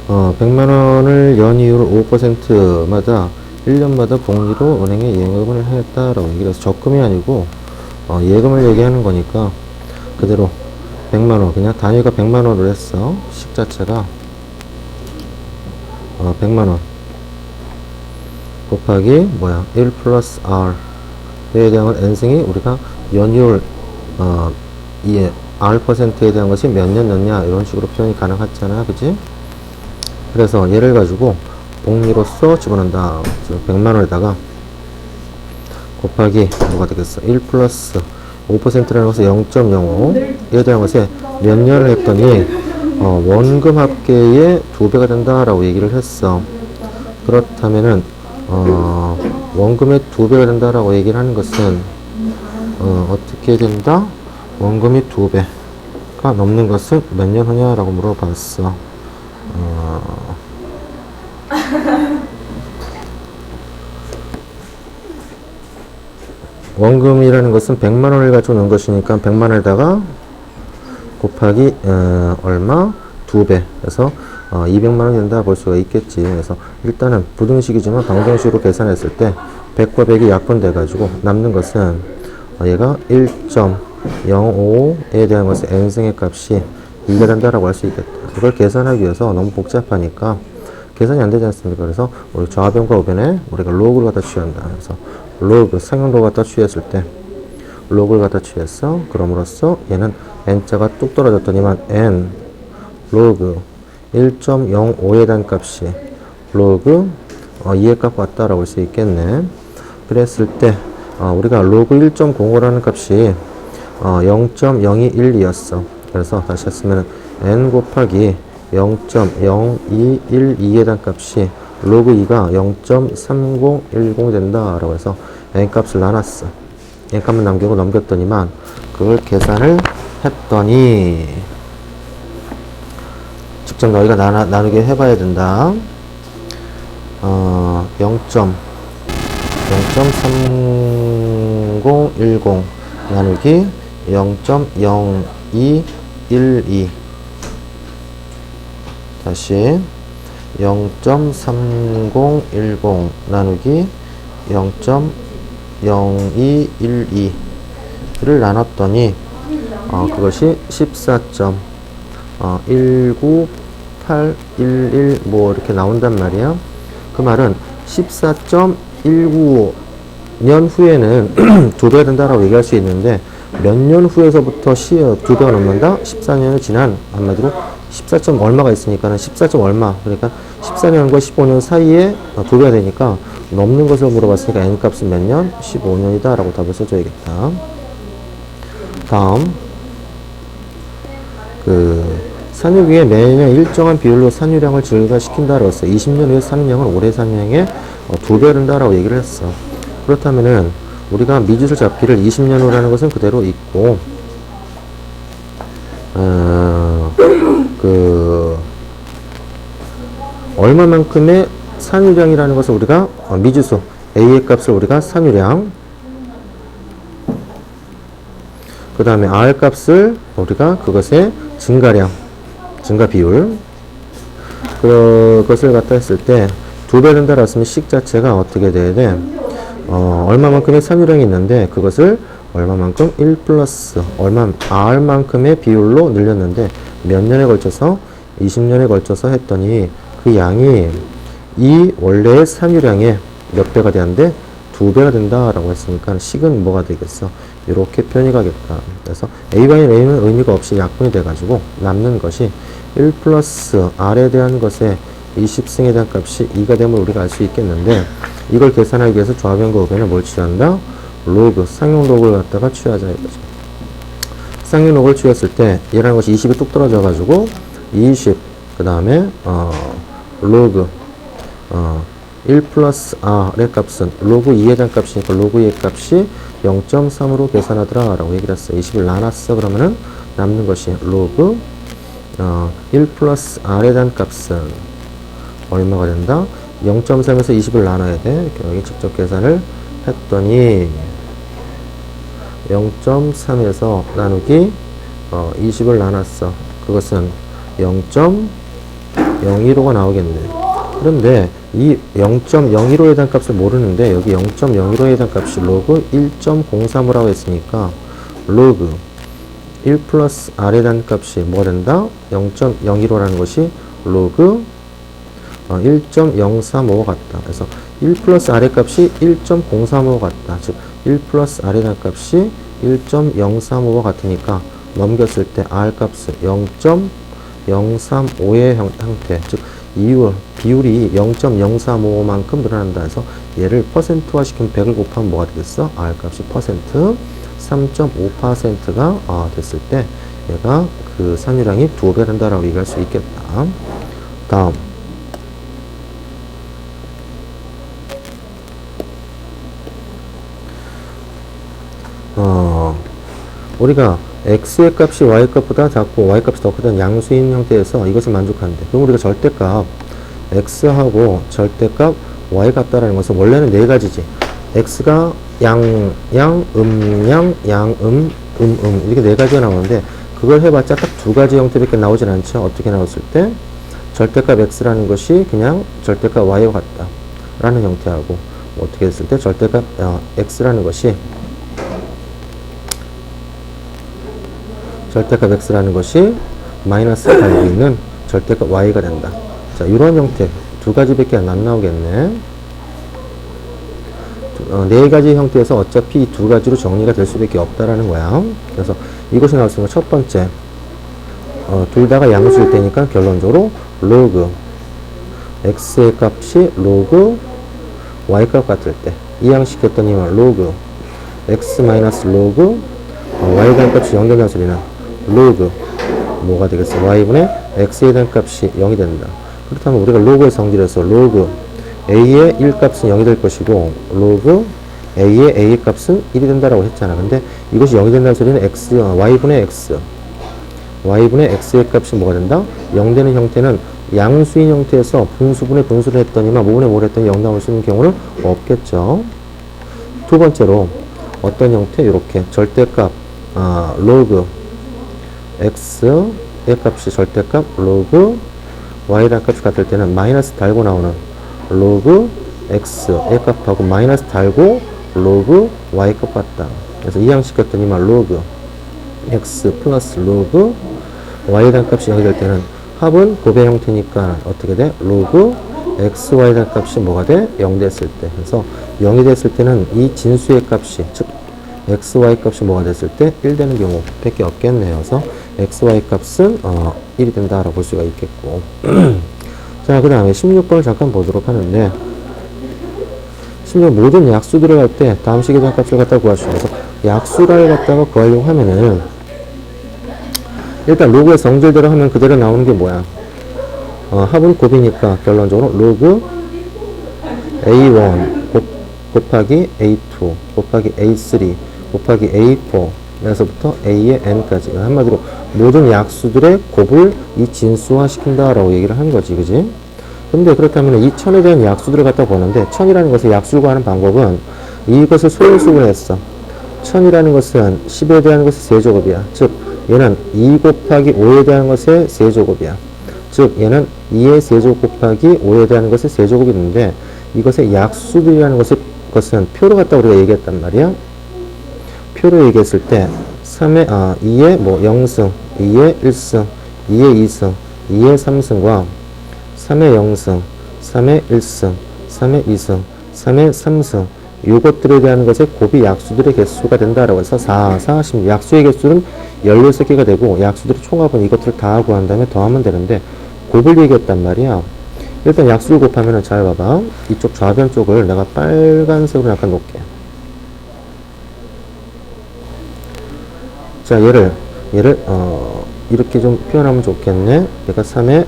100만 원을 연이율 5%마다 1년마다 복리로 은행에 예금을 했다라고 얘기를 해서 적금이 아니고 예금을 얘기하는 거니까 그대로 100만 원, 그냥 단위가 100만 원으로 했어. 식 자체가 100만 원 곱하기 뭐야 1 플러스 R에 대한 n승이 우리가 연이율 이 R%에 대한 것이 몇 년 넣냐 이런 식으로 표현이 가능하잖아, 그치? 그래서 얘를 가지고 복리로서 집어넣는다. 100만 원에다가 곱하기 뭐가 되겠어? 1 플러스 5%라는 것은 0.05에 대한 것에 몇 년을 했더니 원금 합계의 2배가 된다라고 얘기를 했어. 그렇다면은 원금의 2배가 된다라고 얘기를 하는 것은 어떻게 된다? 원금이 2배가 넘는 것은 몇 년 후냐라고 물어봤어. 원금이라는 것은 100만 원을 가지고 넣은 것이니까 100만 원에다가 곱하기 얼마? 2배. 그래서 200만 원이 된다 볼 수가 있겠지. 그래서 일단은 부등식이지만 방정식으로 계산했을 때 100과 100이 약분돼 가지고 남는 것은 얘가 1.05에 대한 것의 n승의 값이 2가 된다라고 할 수 있겠다. 이걸 계산하기 위해서 너무 복잡하니까 계산이 안 되지 않습니까? 그래서 우리 좌변과 우변에 우리가 로그를 갖다 취한다. 그래서 로그, 상용로를 갖다 취했을 때 로그를 갖다 취했어. 그럼으로써 얘는 n자가 뚝 떨어졌더니만 n 로그 1.05에 대한 값이 로그 2의 값 같다라고 할 수 있겠네. 그랬을 때 우리가 로그 1.05라는 값이 0.0212였어. 그래서 다시 했으면 n 곱하기 0.0212에 대한 값이 로그 2가 0.3010 된다라고 해서 n 값을 나눴어. n 값을 남기고 넘겼더니만 그걸 계산을 했더니 직접 너희가 나누게 해봐야 된다. 0.3010 나누기 0.0212 다시 0.3010 나누기 0.0212를 나눴더니 그것이 14.19811 뭐 이렇게 나온단 말이야. 그 말은 14.195년 후에는 2배가 된다라고 얘기할 수 있는데 몇 년 후에서부터 2배가 넘는다? 14년이 지난 한마디로 14. 얼마가 있으니까는 14. 얼마, 그러니까 14년과 15년 사이에 2배가 되니까 넘는 것을 물어봤으니까 n 값은 몇 년? 15년이다 라고 답을 써줘야겠다. 다음 산유기에 매년 일정한 비율로 산유량을 증가시킨다라고 했어. 20년 후에 산유량은 올해 산유량의 2배가 된다라고 얘기를 했어. 그렇다면은 우리가 미지수 잡기를 20년 후라는 것은 그대로 있고 얼마만큼의 산유량이라는 것을 우리가 미지수 A의 값을 우리가 산유량, 그 다음에 R 값을 우리가 그것의 증가량, 증가 비율, 그것을 갖다 했을 때 2배 된다라 했으면 식 자체가 어떻게 돼야 돼? 얼마만큼의 산유량이 있는데 그것을 얼마만큼 1 플러스 R만큼의 비율로 늘렸는데 몇 년에 걸쳐서 20년에 걸쳐서 했더니 그 양이 이 원래의 산유량의 몇 배가 되는데 2배가 된다라고 했으니까 식은 뭐가 되겠어? 이렇게 표현이 가겠다. 그래서 A바이 A는 의미가 없이 약분이 돼가지고 남는 것이 1 플러스 R에 대한 것에 20승에 대한 값이 2가 되면 우리가 알 수 있겠는데 이걸 계산하기 위해서 좌변과 우변에 뭘 취한다? 로그, 상용 로그를 갖다가 취하자 이거죠. 상용 로그를 취했을 때 얘라는 것이 20이 뚝 떨어져가지고 20, 그 다음에 로그 1 플러스 R의 값은 로그 2에 대한 값이니까 로그 2의 값이 0.3으로 계산하더라 라고 얘기를 했어. 20을 나눴어. 그러면은 남는 것이 로그 1 플러스 R에 대한 값은 얼마가 된다? 0.3에서 20을 나눠야 돼. 여기 직접 계산을 했더니 0.3에서 나누기 20을 나눴어. 그것은 0.02 015가 나오겠네. 그런데 이 0.015에 대한 값을 모르는데 여기 0.015에 대한 값이 로그 1.035라고 했으니까 로그 1 플러스 r에 대한 값이 뭐가 된다? 0.015라는 것이 로그 1.035가 같다. 그래서 1 플러스 r의 값이 1.035가 같다. 즉 1 플러스 r에 대한 값이 1.035가 같으니까 넘겼을 때 r 값은 0.035의 형태, 즉 비율이 0.035만큼 늘어난다 해서 얘를 퍼센트화 시키면 100을 곱하면 뭐가 되겠어? r 값이 퍼센트 3.5%가 됐을 때 얘가 그 산유량이 2배 된다라고 얘기할 수 있겠다. 다음 우리가 x의 값이 y 값보다 작고 y 값이 더 크던 양수인 형태에서 이것을 만족하는데, 그럼 우리가 절대값 x하고 절대값 y 같다라는 것은 원래는 네 가지지. x가 양, 이렇게 네 가지가 나오는데 그걸 해봤자 딱 두 가지 형태밖에 나오진 않죠. 어떻게 나왔을 때 절대값 x라는 것이 그냥 절대값 y와 같다 라는 형태하고, 어떻게 했을 때 절대값 x라는 것이 마이너스 달고 있는 절대값 y가 된다. 자, 이런 형태 두 가지밖에 안 나오겠네. 네 가지 형태에서 어차피 이 두 가지로 정리가 될 수밖에 없다라는 거야. 그래서 이것이 나올 수 있는 첫 번째, 둘 다가 양수일 때니까 결론적으로 로그 x의 값이 로그 y 값 같을 때, 이항시켰더니 로그 x 마이너스 로그 y에 대한 값이 0 된다는 소리는 로그 뭐가 되겠어? y분의 x에 대한 값이 0이 된다. 그렇다면 우리가 로그의 성질에서 로그 a의 1 값은 0이 될 것이고 로그 a의 a 값은 1이 된다라고 했잖아. 근데 이것이 0이 된다는 소리는 y분의 x의 값이 뭐가 된다? 0 되는 형태는 양수인 형태에서 분수분의 분수를 했더니만 모분의 모를 했더니 0 나올 수 있는 경우는 없겠죠. 두 번째로 어떤 형태? 이렇게 절대값 로그 x의 값이 절대값 로그 y라는 값이 같을 때는 마이너스 달고 나오는 로그 x의 값하고 마이너스 달고 로그 y 값 같다. 그래서 이항시켰더니만 로그 x 플러스 로그 y에 대한 값이 0이 될 때는 합은 곱의 형태니까 어떻게 돼? 로그 x, y에 대한 값이 뭐가 돼? 0 됐을 때. 그래서 0이 됐을 때는 이 진수의 값이, 즉 x, y 값이 뭐가 됐을 때 1 되는 경우 밖에 없겠네요. 그래서 x, y 값은 1이 된다라고 볼 수가 있겠고. 자, 그 다음에 16번을 잠깐 보도록 하는데, 16번 모든 약수 들어갈 때 다음 식에 대한 값을 갖다 구하시오. 그래서 약수를 갖다가 구하려고 하면은 일단 로그의 성질대로 하면 그대로 나오는 게 뭐야? 합은 곱이니까 결론적으로 로그 a1 곱하기 a2 곱하기 a3 곱하기 a4 에서부터 a의 n까지, 한마디로 모든 약수들의 곱을 이 진수화 시킨다라고 얘기를 한 거지, 그지? 근데 그렇다면 이 천에 대한 약수들을 갖다 보는데, 천이라는 것을 약수를 구하는 방법은 이것을 소인수분해 했어. 천이라는 것은 10에 대한 것의 세제곱이야. 즉 얘는 2 곱하기 5에 대한 것의 세제곱이야. 즉 얘는 2의 세제곱 곱하기 5에 대한 것의 세제곱이 있는데, 이것의 약수들이라는 것은 표로 갖다 우리가 얘기했단 말이야. 표로 얘기했을 때 2의 0승, 2의 1승, 2의 2승, 2의 3승과 3의 0승, 3의 1승, 3의 2승, 3의 3승, 요것들에 대한 것의 곱이 약수들의 개수가 된다라고 해서 4, 4, 16. 약수의 개수는 16개가 되고 약수들의 총합은 이것들을 다 구한 다음에 더하면 되는데, 곱을 얘기했단 말이야. 일단 약수를 곱하면은 잘 봐봐. 이쪽 좌변 쪽을 내가 빨간색으로 약간 놓을게. 자, 얘를 이렇게 좀 표현하면 좋겠네. 얘가 3의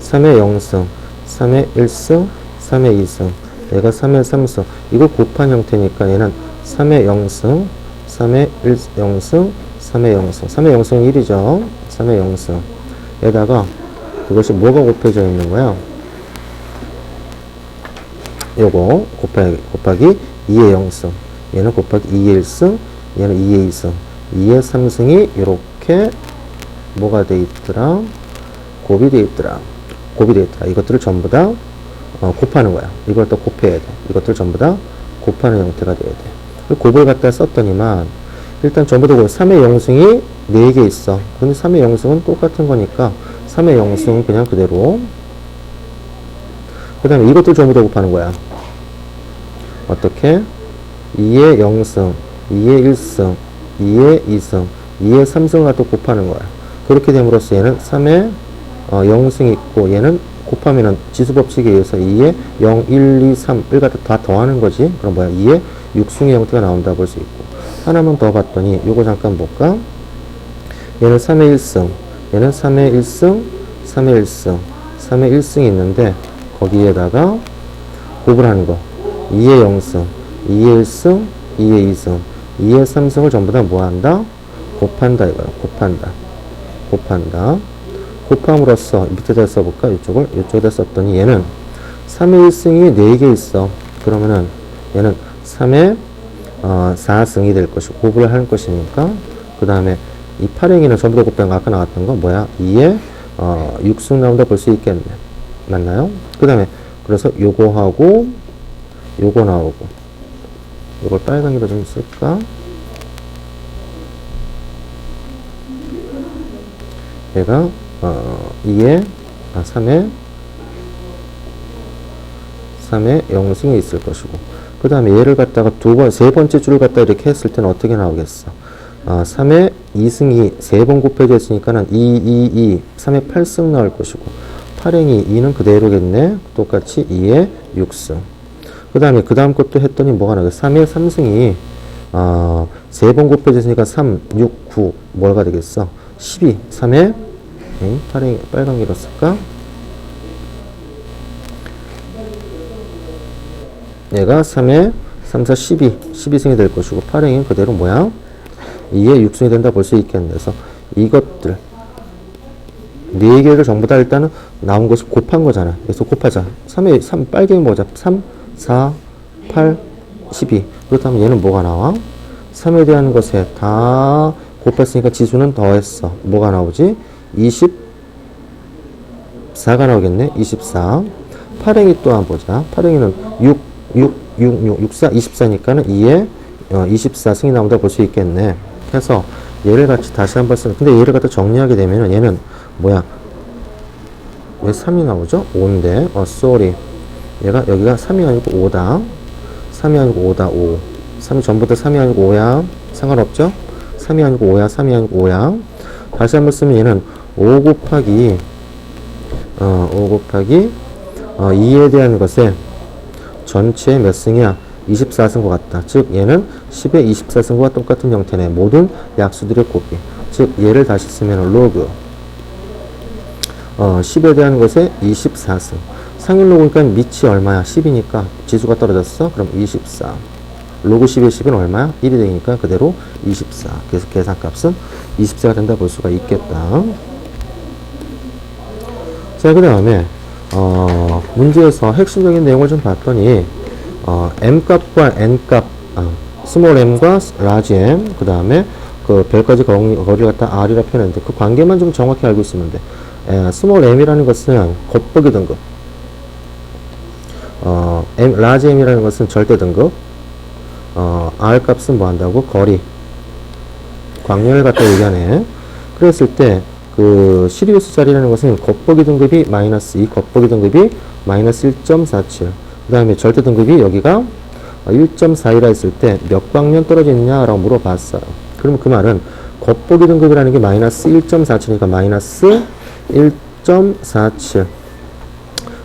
0승, 3의 1승, 3의 2승, 얘가 3의 3승. 이걸 곱한 형태니까 얘는 3의 0승, 3의 0승, 3의 0승. 3의 0승은 1이죠. 3의 0승. 에다가 그것이 뭐가 곱해져 있는 거야? 요거 곱하기 2의 0승. 얘는 곱하기 2의 1승, 얘는 2의 2승. 2의 3승이 이렇게 뭐가 돼 있더라? 곱이 돼 있더라. 곱이 돼 있더라. 이것들을 전부 다 곱하는 거야. 이걸 또 곱해야 돼. 이것들 전부 다 곱하는 형태가 돼야 돼. 곱을 갖다 썼더니만 일단 전부 다 3의 영승이 4개 있어. 근데 3의 영승은 똑같은 거니까 3의 영승은 그냥 그대로. 그 다음에 이것들 전부 다 곱하는 거야. 어떻게? 2의 영승, 2의 1승, 2의 2승, 2의 3승을 갖다 곱하는 거야. 그렇게 됨으로써 얘는 3의 영승이 있고 얘는 곱하면은 지수법칙에 의해서 2의 0, 1, 2, 3을 갖다 다 더하는 거지. 그럼 뭐야? 2의 6승의 형태가 나온다 볼 수 있고. 하나만 더 봤더니 요거 잠깐 볼까? 얘는 3의 1승, 얘는 3의 1승, 3의 1승, 3의 1승이 있는데 거기에다가 곱을 하는 거. 2의 0승, 2의 1승, 2의 2승, 2의 3승을 전부 다 뭐 한다? 곱한다 이거야. 곱한다. 곱한다. 곱함으로써 밑에다 써볼까? 이쪽에다 썼더니 얘는 3의 1승이 4개 있어. 그러면은 얘는 3의 4승이 될 것이고 곱을 할 것이니까 그 다음에 이 8행위는 전부 다 곱한 거 아까 나왔던 거 뭐야? 2의 6승 나온다 볼 수 있겠네. 맞나요? 그 다음에 그래서 요거하고 요거 나오고 요걸 빨강이로 좀 쓸까? 얘가 3의 0승이 있을 것이고 그 다음에 얘를 갖다가 세 번째 줄을 갖다 이렇게 했을 때는 어떻게 나오겠어? 3의 2승이 3번 곱해져 있으니까는 3의 8승 나올 것이고 8행이 2는 그대로겠네. 똑같이 2의 6승. 그 다음에 그 다음 것도 했더니 뭐가 나오겠어? 3의 3승이 3번 곱해져 있으니까 3, 6, 9 뭐가 되겠어? 12, 3의 8행이 빨강이로 쓸까? 얘가 3의 3, 4, 12승이 될 것이고 8행이 그대로 뭐야? 2의 6승이 된다 볼 수 있겠네. 그래서 이것들 4개를 전부 다 일단은 나온 것이 곱한 거잖아. 그래서 곱하자. 3의 3 빨갱이 뭐자? 3, 4, 8, 12. 그렇다면 얘는 뭐가 나와? 3에 대한 것에 다 곱했으니까 지수는 더했어. 뭐가 나오지? 24가 나오겠네. 24. 8행이 또 한번 보자. 8행이는 64, 24니까는 2에 24승이 나온다 볼 수 있겠네. 해서 얘를 같이 다시 한번 쓰는. 근데 얘를 갖다 정리하게 되면은 얘는 뭐야? 왜 3이 나오죠? 5인데. sorry. 얘가 여기가 3이 아니고 5다. 3이 아니고 5다. 5. 3이 전부 다 3이 아니고 5야. 상관없죠? 3이 아니고 5야. 3이 아니고 5야. 다시 한번 쓰면 얘는 5 곱하기 2에 대한 것에 전체 몇 승이야? 24승과 같다. 즉 얘는 10의 24승과 똑같은 형태네. 모든 약수들의 곱이. 즉 얘를 다시 쓰면 로그 10에 대한 것에 24승. 상위 로그니까 밑이 얼마야? 10이니까 지수가 떨어졌어. 그럼 24. 로그 10의 10은 얼마야? 1이 되니까 그대로 24. 그래서 계산값은 24가 된다 볼 수가 있겠다. 자, 그 다음에 문제에서 핵심적인 내용을 좀 봤더니 m값과 n값, 스몰 m과 라지 m, 그 다음에 그 별까지 거리를 갖다 r이라 표현했는데 그 관계만 좀 정확히 알고 있으면 돼. 스몰 m이라는 것은 곱보기 등급, 라지 m이라는 것은 절대 등급, r 값은 뭐 한다고? 거리, 광량을 갖다 얘기하네. 그랬을 때 그 시리우스 자리라는 것은 곱보기 등급이 마이너스 2, 곱보기 등급이 마이너스 1.47. 그 다음에 절대 등급이 여기가 1.4이라 했을 때 몇 광년 떨어져 있냐라고 물어봤어요. 그럼 그 말은 곱보기 등급이라는 게 마이너스 1.47이니까 마이너스 1.47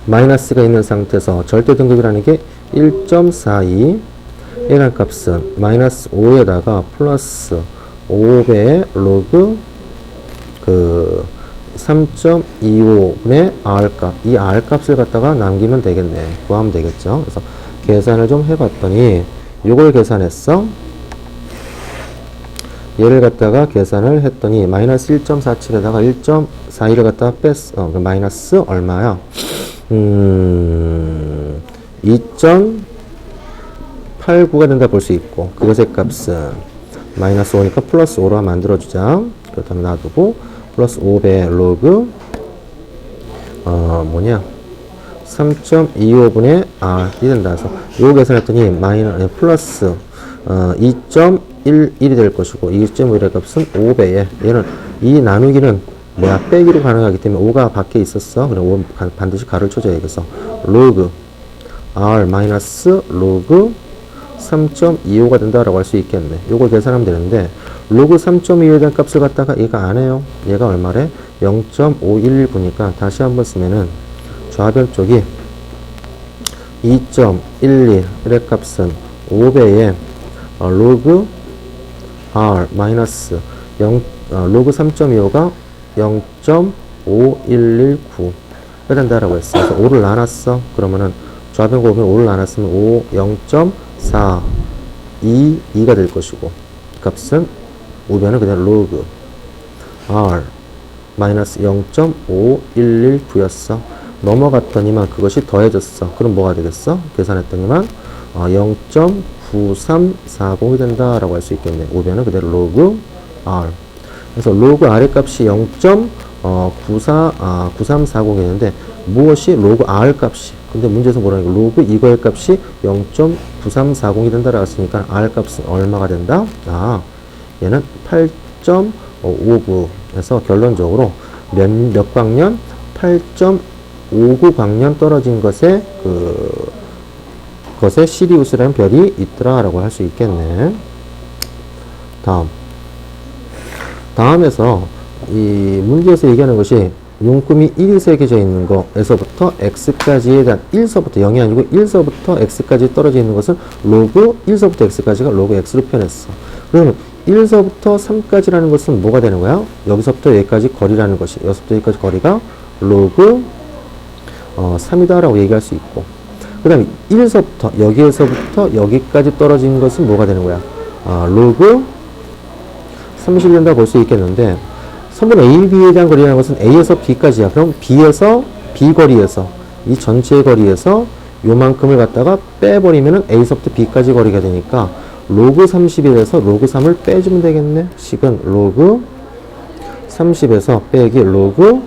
마이너스가 있는 상태에서 절대 등급이라는 게 1.42 예간값은 마이너스 5에다가 플러스 5배 로그 그 3.25분의 R값, 이 R값을 갖다가 남기면 되겠네. 구하면 되겠죠. 그래서 계산을 좀 해봤더니 요걸 계산했어. 얘를 갖다가 계산을 했더니 마이너스 1.47에다가 1.42를 갖다가 뺐어. 마이너스 얼마야? 2.89가 된다 볼 수 있고 그것의 값은 마이너스 5니까 플러스 5로 만들어주자. 그렇다면 놔두고 플러스 5배 로그 3.25분의 r이 된다. 그래서 요거 계산했더니 플러스 2.11이 될 것이고 2.1의 값은 5배에 얘는 이 나누기는 빼기로 가능하기 때문에 5가 밖에 있었어. 그럼 5 반드시 가를 쳐줘야 겠어. 로그 r 마이너스 로그 3.25가 된다라고 할 수 있겠네. 요걸 계산하면 되는데 로그 3.25에 대한 값을 갖다가 얘가 안 해요. 얘가 얼마래? 0.511부니까 다시 한번 쓰면은 좌변 쪽이 2.11의 값은 5배에 로그 r 마이너스 로그 3.25가 0.5119가 된다라고 했어. 그래서 5를 나눴어. 그러면은 좌변 곱하면 5를 나눴으면 5, 0.422가 될 것이고 값은 우변은 그냥 로그 r 마이너스 0.5119였어. 넘어갔더니만 그것이 더해졌어. 그럼 뭐가 되겠어? 계산했더니만 0.9340이 된다라고 할 수 있겠네. 우변은 그대로 로그 r. 그래서 로그 r의 값이 0.9340이었는데 무엇이 로그 r 값이? 근데 문제에서 뭐라는 거? 로그 이거의 값이 0.9340이 된다라고 했으니까 r 값은 얼마가 된다? 얘는 8.59에서 결론적으로 몇 광년? 8.59 광년 떨어진 것에 것에 시리우스라는 별이 있더라라고 할 수 있겠네. 다음에서 이 문제에서 얘기하는 것이 용금이 1이 새겨져 있는 거에서부터 x까지에 대한 1서부터 0이 아니고 1서부터 x까지 떨어져 있는 것을 로그 1서부터 x까지가 로그 x로 표현했어. 그러면 1서부터 3까지라는 것은 뭐가 되는 거야? 여기서부터 여기까지 거리라는 것이 여기서부터 여기까지 거리가 로그 3이다라고 얘기할 수 있고 그 다음에 1서부터 여기에서부터 여기까지 떨어진 것은 뭐가 되는 거야? 로그 30이 된다고 볼 수 있겠는데 선분 A, B에 대한 거리라는 것은 A에서 B까지야. 그럼 B에서 B 거리에서 이 전체 거리에서 요만큼을 갖다가 빼버리면은 A서부터 B까지 거리가 되니까 로그 30에서 로그 3을 빼주면 되겠네. 식은 로그 30에서 빼기 로그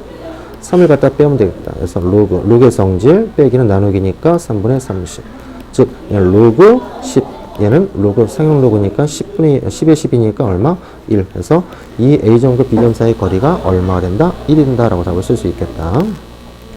3을 갖다 빼면 되겠다. 그래서 로그의 성질 빼기는 나누기니까 3분의 30. 즉 얘는 로그 10. 얘는 로그 상용 로그니까 10의 10이니까 얼마? 1. 해서 이 A 점과 B 점 사이의 거리가 얼마가 된다? 1이 된다라고 답을 쓸 수 있겠다.